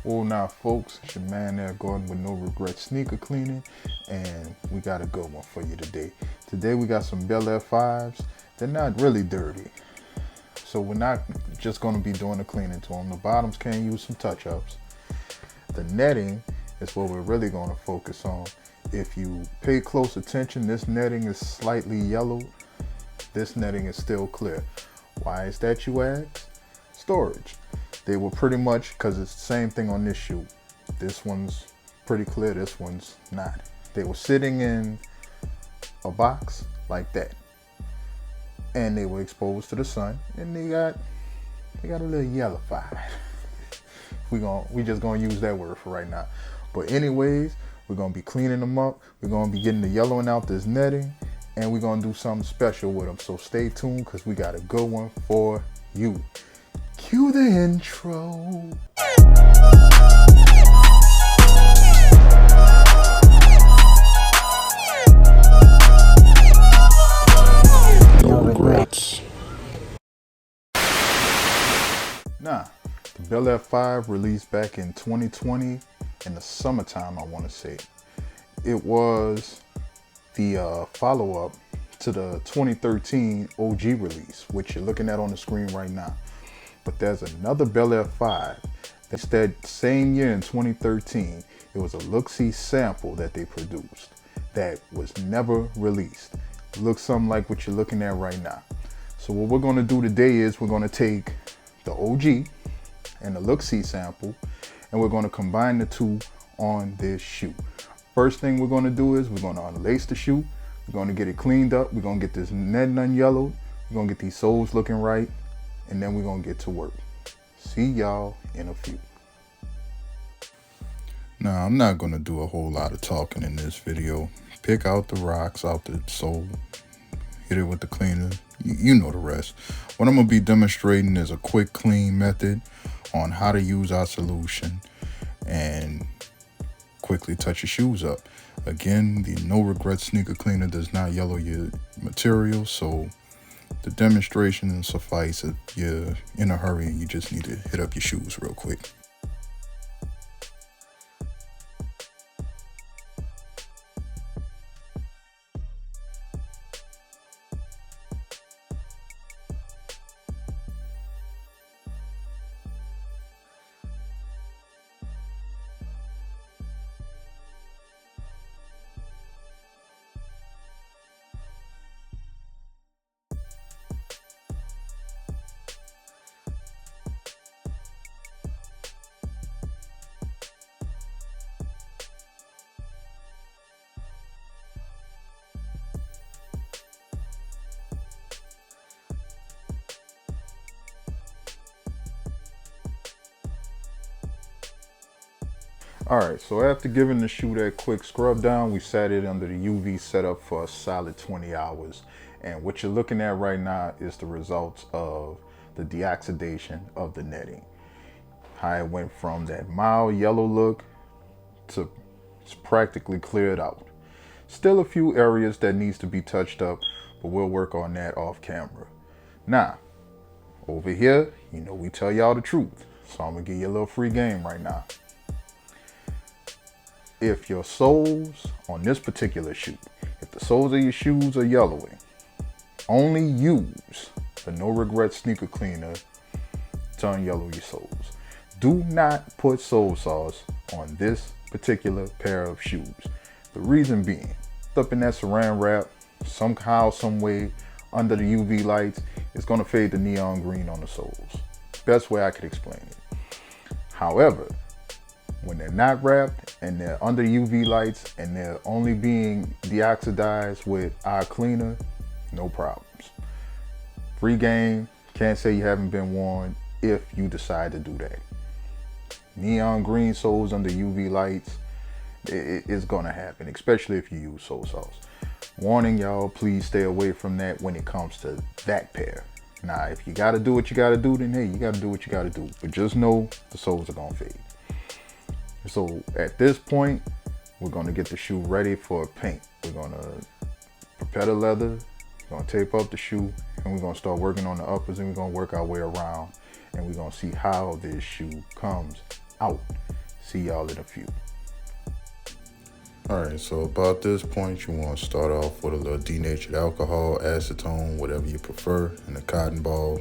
Well, now, folks, it's your man there, Gordon, with No Regret Sneaker Cleaning, and we got a good one for you today. Today, we got some Bel-Air 5s. They're not really dirty, so we're not just going to be doing the cleaning to them. The bottoms can use some touch-ups. The netting is what we're really going to focus on. If you pay close attention, this netting is slightly yellowed. This netting is still clear. Why is that, you ask? Storage. They were pretty much, because it's the same thing on this shoe. This one's pretty clear, this one's not. They were sitting in a box like that. And they were exposed to the sun, and they got a little yellowified. we just gonna use that word for right now. But anyways, we're gonna be cleaning them up. We're gonna be getting the yellowing out this netting, and we're gonna do something special with them. So stay tuned, because we got a good one for you. Cue the intro. No regrets. Nah, the Bel-Air 5 released back in 2020 in the summertime, I want to say. It was the follow-up to the 2013 OG release, which you're looking at on the screen right now. But there's another Bel-Air 5 that's that same year in 2013. It was a look-see sample that they produced that was never released. It looks something like what you're looking at right now. So what we're going to do today is we're going to take the OG and the look-see sample, and we're going to combine the two on this shoe. First thing we're going to do is we're going to unlace the shoe. We're going to get it cleaned up. We're going to get this netting unyellowed. We're going to get these soles looking right. And then we're gonna get to work. See y'all in a few. Now, I'm not gonna do a whole lot of talking in this video. Pick out the rocks out the sole, hit it with the cleaner, you know the rest. What I'm gonna be demonstrating is a quick clean method on how to use our solution and quickly touch your shoes up. Again, the No Regret sneaker cleaner does not yellow your material, so the demonstration will suffice if you're in a hurry and you just need to hit up your shoes real quick. Alright, so after giving the shoe that quick scrub down, we sat it under the UV setup for a solid 20 hours. And what you're looking at right now is the results of the deoxidation of the netting. How it went from that mild yellow look to it's practically cleared out. Still a few areas that needs to be touched up, but we'll work on that off camera. Now, over here, you know we tell y'all the truth. So I'm gonna give you a little free game right now. If your soles on this particular shoe, if the soles of your shoes are yellowing, only use the No Regret sneaker cleaner to unyellow your soles. Do not put sole sauce on this particular pair of shoes. The reason being, up in that saran wrap, somehow, some way, under the UV lights, it's gonna fade the neon green on the soles. Best way I could explain it. However, when they're not wrapped and they're under UV lights and they're only being deoxidized with our cleaner, no problems. Free game, can't say you haven't been warned if you decide to do that. Neon green soles under UV lights, it's gonna happen, especially if you use sole sauce. Warning y'all, please stay away from that when it comes to that pair. Now, if you gotta do what you gotta do, then hey, you gotta do what you gotta do. But just know the soles are gonna fade. So at this point, we're gonna get the shoe ready for paint. We're gonna prepare the leather, we're gonna tape up the shoe, and we're gonna start working on the uppers, and we're gonna work our way around, and we're gonna see how this shoe comes out. See y'all in a few. Alright, so about this point, you want to start off with a little denatured alcohol, acetone, whatever you prefer, and a cotton ball.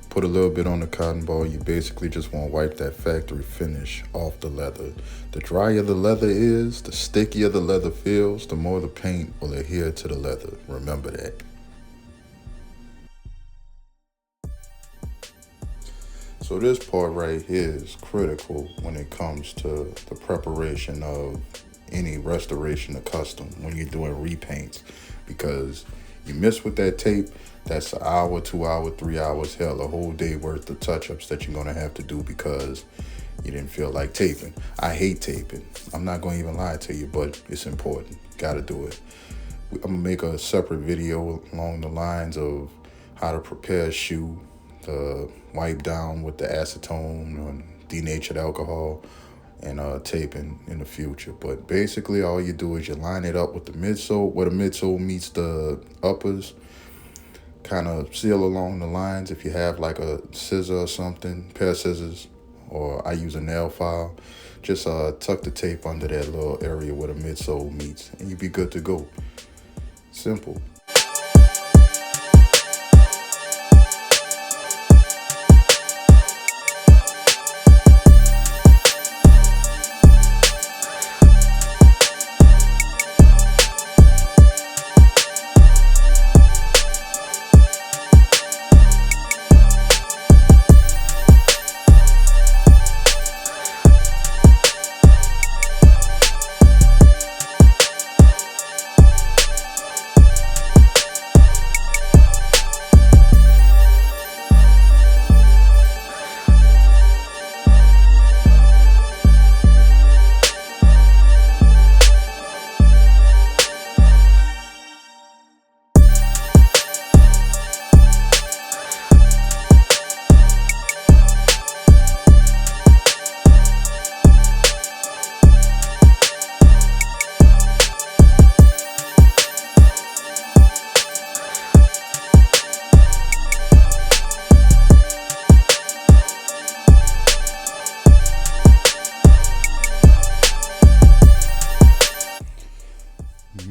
Put a little bit on the cotton ball. You basically just want to wipe that factory finish off the leather. The drier the leather is, the stickier the leather feels, the more the paint will adhere to the leather. Remember that. So this part right here is critical when it comes to the preparation of any restoration of custom when you're doing repaints, because you miss with that tape, that's an hour, 2 hour, 3 hours, hell, a whole day worth of touch-ups that you're gonna have to do because you didn't feel like taping. I hate taping. I'm not gonna even lie to you, but it's important. Gotta do it. I'm gonna make a separate video along the lines of how to prepare a shoe, to wipe down with the acetone or denatured alcohol, and taping in the future. But basically all you do is you line it up with the midsole, where the midsole meets the uppers, kind of seal along the lines. If you have like a scissor or something, pair of scissors, or I use a nail file, just tuck the tape under that little area where the midsole meets and you'll be good to go. Simple.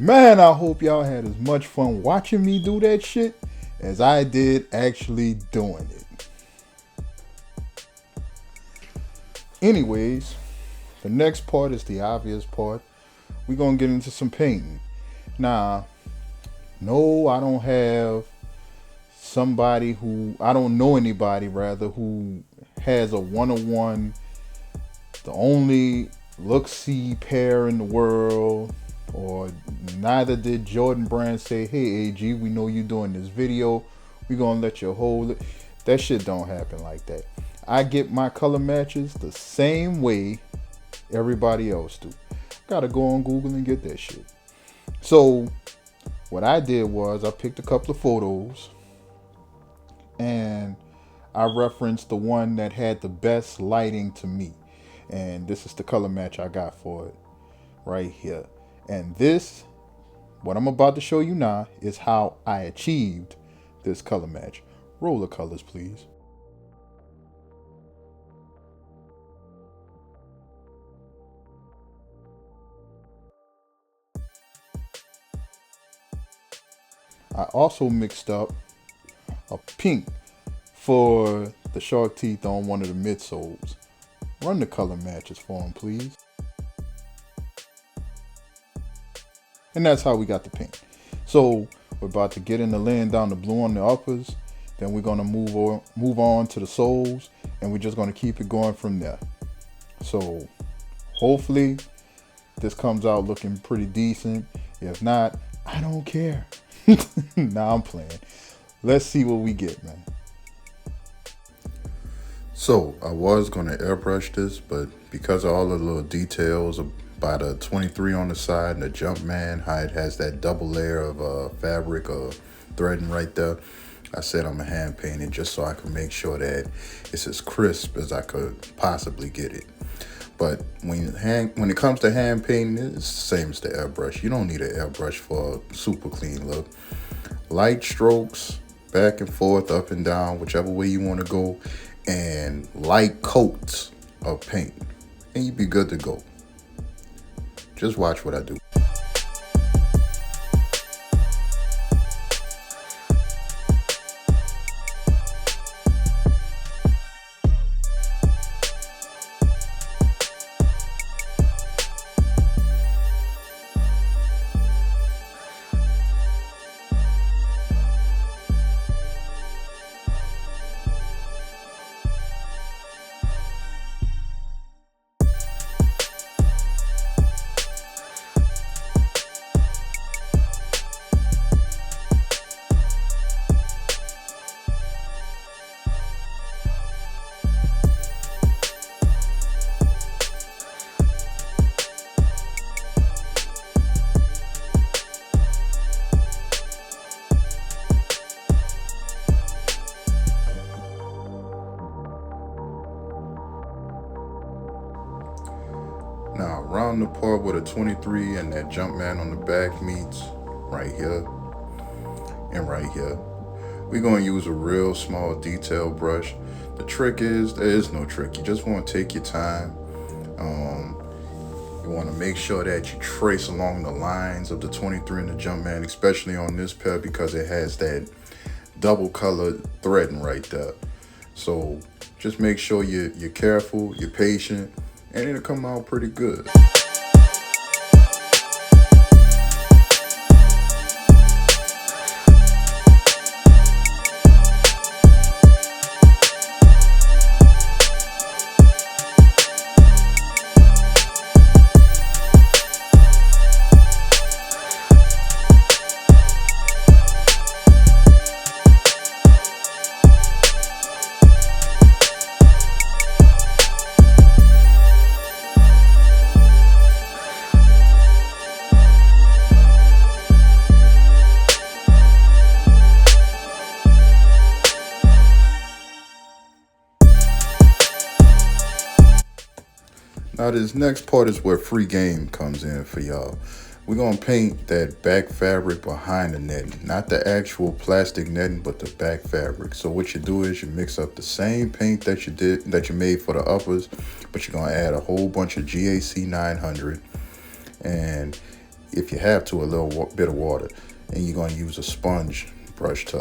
Man, I hope y'all had as much fun watching me do that shit as I did actually doing it. Anyways, the next part is the obvious part. We're gonna get into some painting. Now, no, I don't have somebody who, I don't know anybody rather, who has a one-on-one, the only look-see pair in the world, or neither did Jordan Brand say, hey AG, we know you doing this video, we gonna let you hold it. That shit don't happen like that. I get my color matches the same way everybody else do. Gotta go on Google and get that shit. So what I did was I picked a couple of photos and I referenced the one that had the best lighting to me, and this is the color match I got for it right here. And this, what I'm about to show you now, is how I achieved this color match. Roll the colors, please. I also mixed up a pink for the shark teeth on one of the midsoles. Run the color matches for them, please. And that's how we got the pink. So we're about to get into laying down the blue on the uppers. Then we're gonna move on to the soles, and we're just gonna keep it going from there. So hopefully this comes out looking pretty decent. If not, I don't care. Nah, I'm playing. Let's see what we get, man. So I was gonna airbrush this, but because of all the little details by the 23 on the side and the Jumpman, how it has that double layer of fabric or threading right there, I said I'm gonna hand paint it just so I can make sure that it's as crisp as I could possibly get it. But when it comes to hand painting, it's the same as the airbrush. You don't need an airbrush for a super clean look. Light strokes, back and forth, up and down, whichever way you want to go, and light coats of paint, and you'd be good to go. Just watch what I do. Now, around the part where the 23 and that Jumpman on the back meets, right here and right here, we're going to use a real small detail brush. The trick is, there is no trick. You just want to take your time. You want to make sure that you trace along the lines of the 23 and the Jumpman, especially on this pair because it has that double colored threading right there. So just make sure you're careful, you're patient, and it'll come out pretty good. Now this next part is where free game comes in for y'all. We're gonna paint that back fabric behind the netting, not the actual plastic netting, but the back fabric. So what you do is you mix up the same paint that you made for the uppers, but you're gonna add a whole bunch of GAC 900, and if you have to, a little bit of water, and you're gonna use a sponge brush to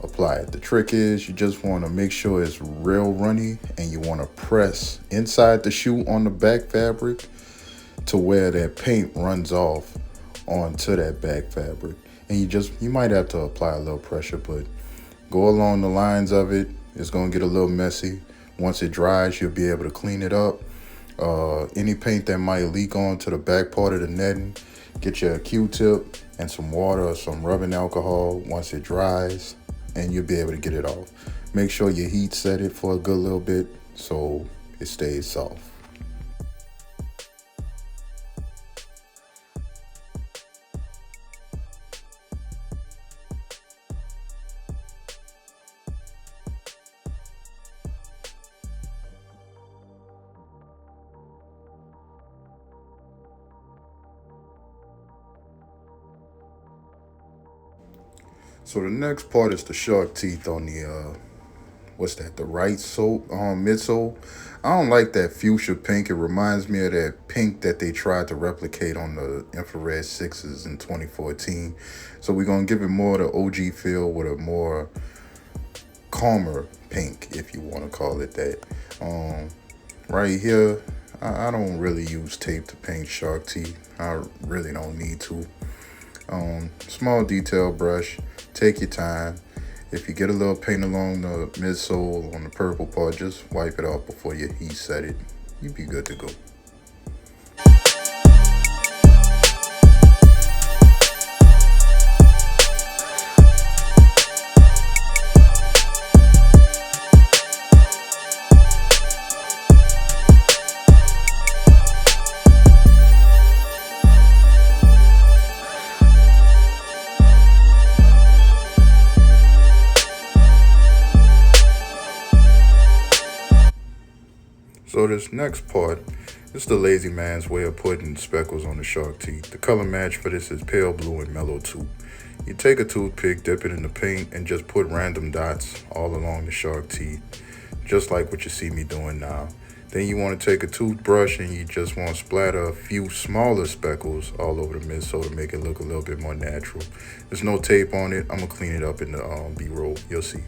apply it. The trick is you just want to make sure it's real runny, and you want to press inside the shoe on the back fabric to where that paint runs off onto that back fabric. And you might have to apply a little pressure, but go along the lines of it. It's going to get a little messy. Once it dries, you'll be able to clean it up. Any paint that might leak onto the back part of the netting, get your Q-tip and some water or some rubbing alcohol once it dries, and you'll be able to get it off. Make sure you heat set it for a good little bit so it stays soft. So the next part is the shark teeth on the the right sole, midsole. I don't like that fuchsia pink. It reminds me of that pink that they tried to replicate on the infrared 6s in 2014. So we're gonna give it more of the OG feel with a more calmer pink, if you want to call it that. Right here, I don't really use tape to paint shark teeth. I really don't need to. Small detail brush, take your time. If you get a little paint along the midsole on the purple part, just wipe it off before you heat set it. You'd be good to go. So this next part is the lazy man's way of putting speckles on the shark teeth. The color match for this is pale blue and mellow tooth. You take a toothpick, dip it in the paint, and just put random dots all along the shark teeth, just like what you see me doing now. Then you want to take a toothbrush and you just want to splatter a few smaller speckles all over the midsole to make it look a little bit more natural. There's no tape on it. I'm going to clean it up in the B-roll. You'll see.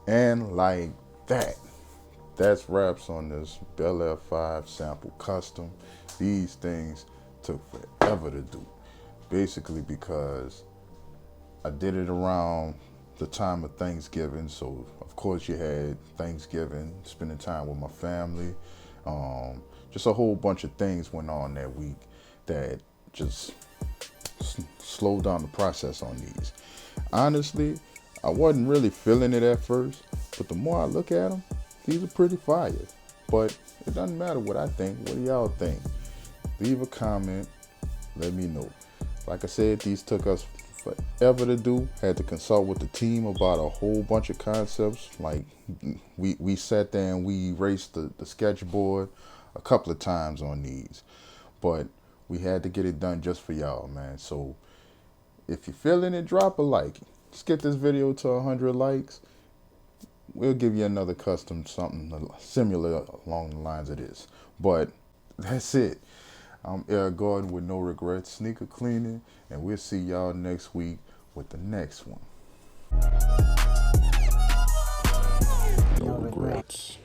And like that, that's wraps on this Bel-Air 5 sample custom. These things took forever to do, basically because I did it around the time of Thanksgiving. So of course you had Thanksgiving, spending time with my family. Just a whole bunch of things went on that week that just slowed down the process on these. Honestly, I wasn't really feeling it at first, but the more I look at them, these are pretty fire. But it doesn't matter what I think. What do y'all think? Leave a comment. Let me know. Like I said, these took us forever to do. Had to consult with the team about a whole bunch of concepts. Like we sat there and we erased the sketchboard a couple of times on these. But we had to get it done just for y'all, man. So if you're feeling it, drop a like. Let's get this video to 100 likes. We'll give you another custom something similar along the lines of this. But that's it. I'm Eric Gordon with No Regrets Sneaker Cleaning, and we'll see y'all next week with the next one. No regrets.